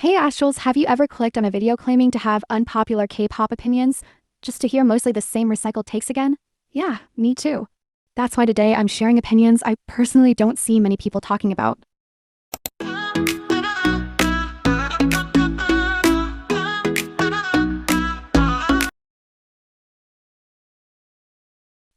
Hey Astrals, have you ever clicked on a video claiming to have unpopular K-pop opinions just to hear mostly the same recycled takes again? Yeah, me too. That's why today I'm sharing opinions I personally don't see many people talking about.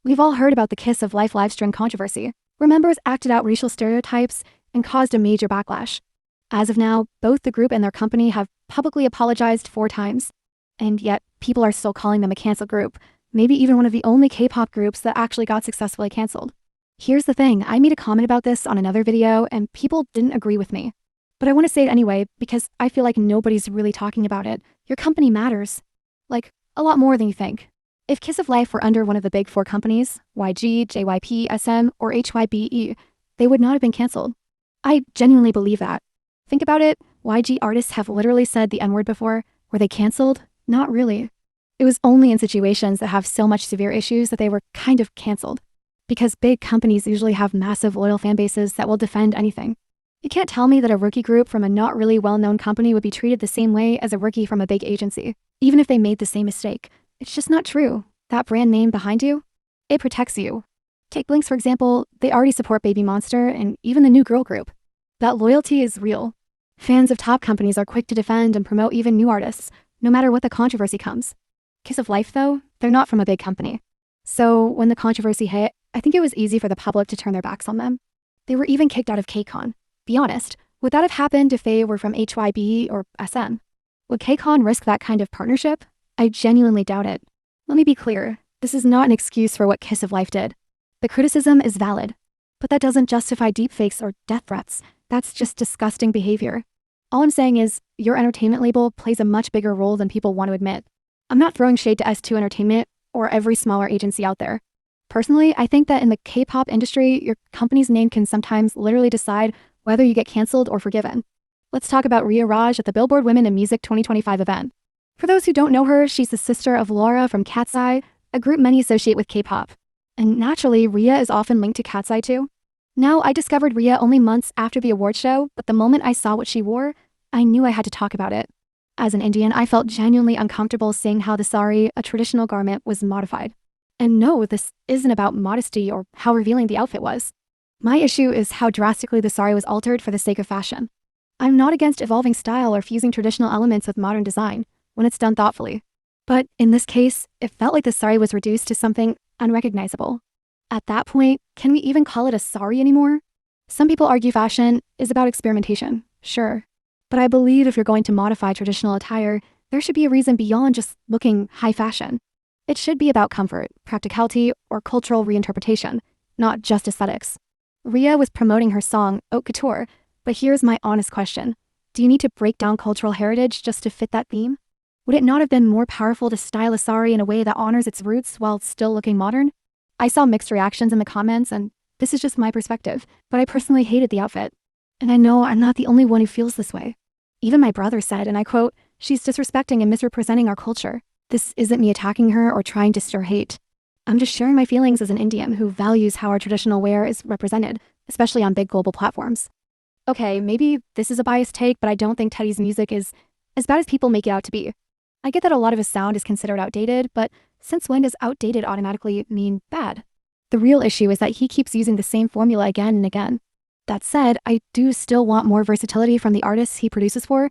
We've all heard about the Kiss of Life livestream controversy, where members acted out racial stereotypes and caused a major backlash. As of now, both the group and their company have publicly apologized 4 times, and yet people are still calling them a cancel group, maybe even one of the only K-pop groups that actually got successfully canceled. Here's the thing, I made a comment about this on another video and people didn't agree with me. But I want to say it anyway because I feel like nobody's really talking about it. Your company matters. Like, a lot more than you think. If Kiss of Life were under one of the big 4 companies, YG, JYP, SM, or HYBE, they would not have been canceled. I genuinely believe that. Think about it, YG artists have literally said the N-word before. Were they canceled? Not really. It was only in situations that have so much severe issues that they were kind of canceled. Because big companies usually have massive loyal fan bases that will defend anything. You can't tell me that a rookie group from a not really well-known company would be treated the same way as a rookie from a big agency, even if they made the same mistake. It's just not true. That brand name behind you, it protects you. Take Blinks for example, they already support Baby Monster and even the new girl group. That loyalty is real. Fans of top companies are quick to defend and promote even new artists, no matter what the controversy comes. Kiss of Life though, they're not from a big company. So when the controversy hit, I think it was easy for the public to turn their backs on them. They were even kicked out of KCON. Be honest, would that have happened if they were from HYB or SM? Would KCON risk that kind of partnership? I genuinely doubt it. Let me be clear, this is not an excuse for what Kiss of Life did. The criticism is valid, but that doesn't justify deepfakes or death threats. That's just disgusting behavior. All I'm saying is, your entertainment label plays a much bigger role than people want to admit. I'm not throwing shade to S2 Entertainment or every smaller agency out there. Personally, I think that in the K-pop industry, your company's name can sometimes literally decide whether you get canceled or forgiven. Let's talk about Rhea Raj at the Billboard Women in Music 2025 event. For those who don't know her, she's the sister of Laura from Cat's Eye, a group many associate with K-pop. And naturally, Rhea is often linked to Cat's Eye too. Now, I discovered Rhea only months after the award show, but the moment I saw what she wore, I knew I had to talk about it. As an Indian, I felt genuinely uncomfortable seeing how the sari, a traditional garment, was modified. And no, this isn't about modesty or how revealing the outfit was. My issue is how drastically the sari was altered for the sake of fashion. I'm not against evolving style or fusing traditional elements with modern design, when it's done thoughtfully. But in this case, it felt like the sari was reduced to something unrecognizable. At that point, can we even call it a sari anymore? Some people argue fashion is about experimentation, sure. But I believe if you're going to modify traditional attire, there should be a reason beyond just looking high fashion. It should be about comfort, practicality, or cultural reinterpretation, not just aesthetics. Rhea was promoting her song, Haute Couture, but here's my honest question. Do you need to break down cultural heritage just to fit that theme? Would it not have been more powerful to style a sari in a way that honors its roots while still looking modern? I saw mixed reactions in the comments, and this is just my perspective, but I personally hated the outfit. And I know I'm not the only one who feels this way. Even my brother said, and I quote, "She's disrespecting and misrepresenting our culture." This isn't me attacking her or trying to stir hate. I'm just sharing my feelings as an Indian who values how our traditional wear is represented, especially on big global platforms. Okay, maybe this is a biased take, but I don't think Teddy's music is as bad as people make it out to be. I get that a lot of his sound is considered outdated, but since when does outdated automatically mean bad? The real issue is that he keeps using the same formula again and again. That said, I do still want more versatility from the artists he produces for,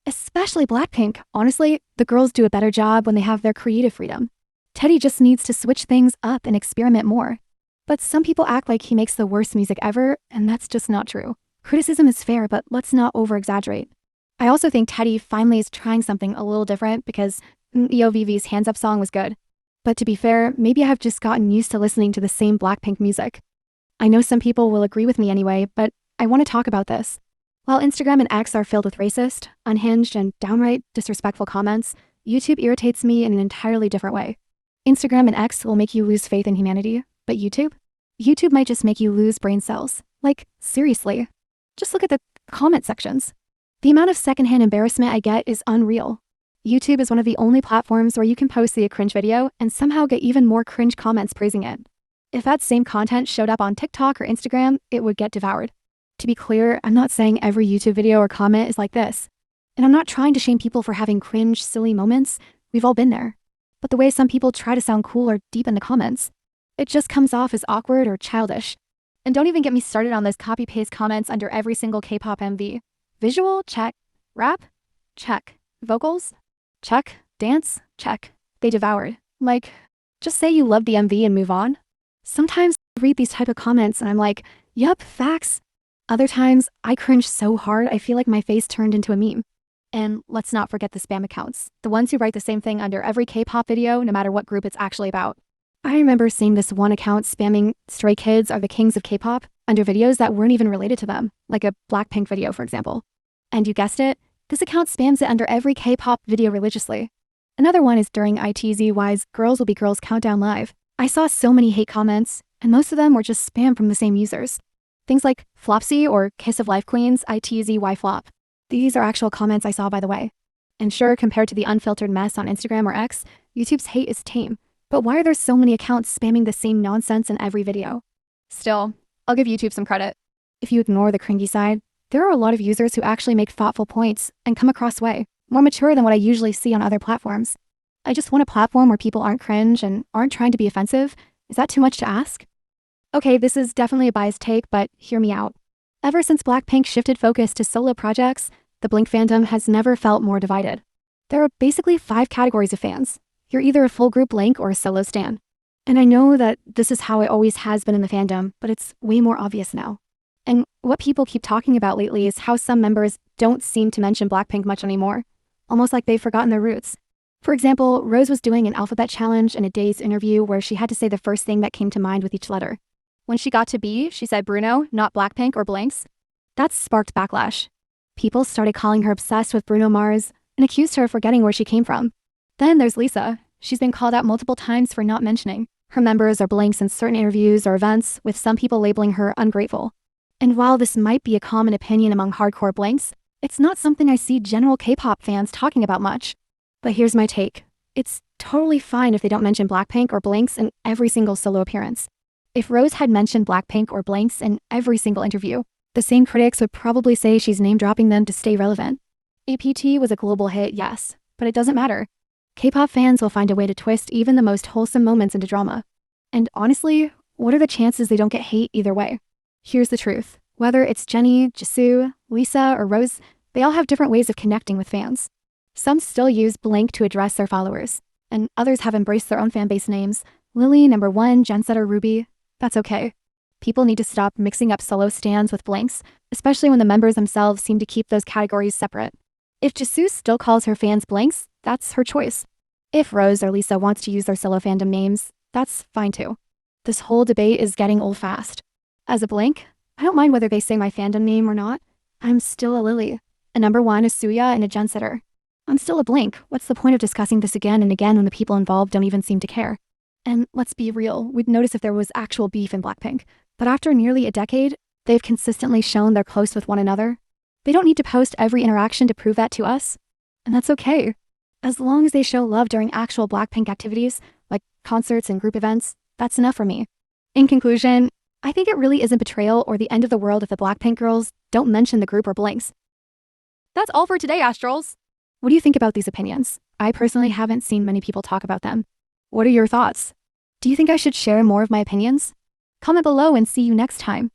especially Blackpink. Honestly, the girls do a better job when they have their creative freedom. Teddy just needs to switch things up and experiment more. But some people act like he makes the worst music ever, and that's just not true. Criticism is fair, but let's not over-exaggerate. I also think Teddy finally is trying something a little different because EOVV's Hands Up song was good. But to be fair, maybe I have just gotten used to listening to the same Blackpink music. I know some people will agree with me anyway, but I want to talk about this. While Instagram and X are filled with racist, unhinged, and downright disrespectful comments, YouTube irritates me in an entirely different way. Instagram and X will make you lose faith in humanity, but YouTube? YouTube might just make you lose brain cells. Like, seriously. Just look at the comment sections. The amount of secondhand embarrassment I get is unreal. YouTube is one of the only platforms where you can post a cringe video and somehow get even more cringe comments praising it. If that same content showed up on TikTok or Instagram, it would get devoured. To be clear, I'm not saying every YouTube video or comment is like this. And I'm not trying to shame people for having cringe, silly moments. We've all been there. But the way some people try to sound cool or deep in the comments, it just comes off as awkward or childish. And don't even get me started on those copy-paste comments under every single K-pop MV. Visual? Check. Rap? Check. Vocals? Check. Dance? Check. They devoured. Like, just say you love the MV and move on. Sometimes I read these type of comments and I'm like, yup, facts. Other times, I cringe so hard I feel like my face turned into a meme. And let's not forget the spam accounts, the ones who write the same thing under every K-pop video, no matter what group it's actually about. I remember seeing this one account spamming "Stray Kids are the kings of K-pop" under videos that weren't even related to them, like a Blackpink video, for example. And you guessed it, this account spams it under every K-pop video religiously. Another one is during ITZY's Girls Will Be Girls Countdown Live. I saw so many hate comments, and most of them were just spam from the same users. Things like Flopsy or Kiss of Life Queen's ITZY flop. These are actual comments I saw, by the way. And sure, compared to the unfiltered mess on Instagram or X, YouTube's hate is tame. But why are there so many accounts spamming the same nonsense in every video? Still, I'll give YouTube some credit. If you ignore the cringy side, there are a lot of users who actually make thoughtful points and come across way more mature than what I usually see on other platforms. I just want a platform where people aren't cringe and aren't trying to be offensive. Is that too much to ask? Okay, this is definitely a biased take, but hear me out. Ever since Blackpink shifted focus to solo projects, the Blink fandom has never felt more divided. There are basically 5 categories of fans. You're either a full group Blink or a solo stan. And I know that this is how it always has been in the fandom, but it's way more obvious now. And what people keep talking about lately is how some members don't seem to mention Blackpink much anymore, almost like they've forgotten their roots. For example, Rose was doing an alphabet challenge in a Day's interview where she had to say the first thing that came to mind with each letter. When she got to B, she said Bruno, not Blackpink or Blanks. That sparked backlash. People started calling her obsessed with Bruno Mars and accused her of forgetting where she came from. Then there's Lisa. She's been called out multiple times for not mentioning her members or Blanks in certain interviews or events, with some people labeling her ungrateful. And while this might be a common opinion among hardcore Blanks, it's not something I see general K-pop fans talking about much. But here's my take. It's totally fine if they don't mention Blackpink or Blanks in every single solo appearance. If Rose had mentioned Blackpink or Blanks in every single interview, the same critics would probably say she's name-dropping them to stay relevant. APT was a global hit, yes, but it doesn't matter. K-pop fans will find a way to twist even the most wholesome moments into drama. And honestly, what are the chances they don't get hate either way? Here's the truth. Whether it's Jennie, Jisoo, Lisa, or Rose, they all have different ways of connecting with fans. Some still use Blink to address their followers, and others have embraced their own fanbase names. Lily, Number One, Gensetter, Ruby. That's okay. People need to stop mixing up solo stans with Blanks, especially when the members themselves seem to keep those categories separate. If Jisoo still calls her fans Blanks, that's her choice. If Rose or Lisa wants to use their solo fandom names, that's fine too. This whole debate is getting old fast. As a Blink, I don't mind whether they say my fandom name or not. I'm still a Lily, a Number One, a Suya, and a Gensetter. I'm still a Blink. What's the point of discussing this again and again when the people involved don't even seem to care? And let's be real, we'd notice if there was actual beef in Blackpink. But after nearly a decade, they've consistently shown they're close with one another. They don't need to post every interaction to prove that to us. And that's okay. As long as they show love during actual Blackpink activities, like concerts and group events, that's enough for me. In conclusion, I think it really isn't betrayal or the end of the world if the Blackpink girls don't mention the group or Blanks. That's all for today, Astrals. What do you think about these opinions? I personally haven't seen many people talk about them. What are your thoughts? Do you think I should share more of my opinions? Comment below and see you next time.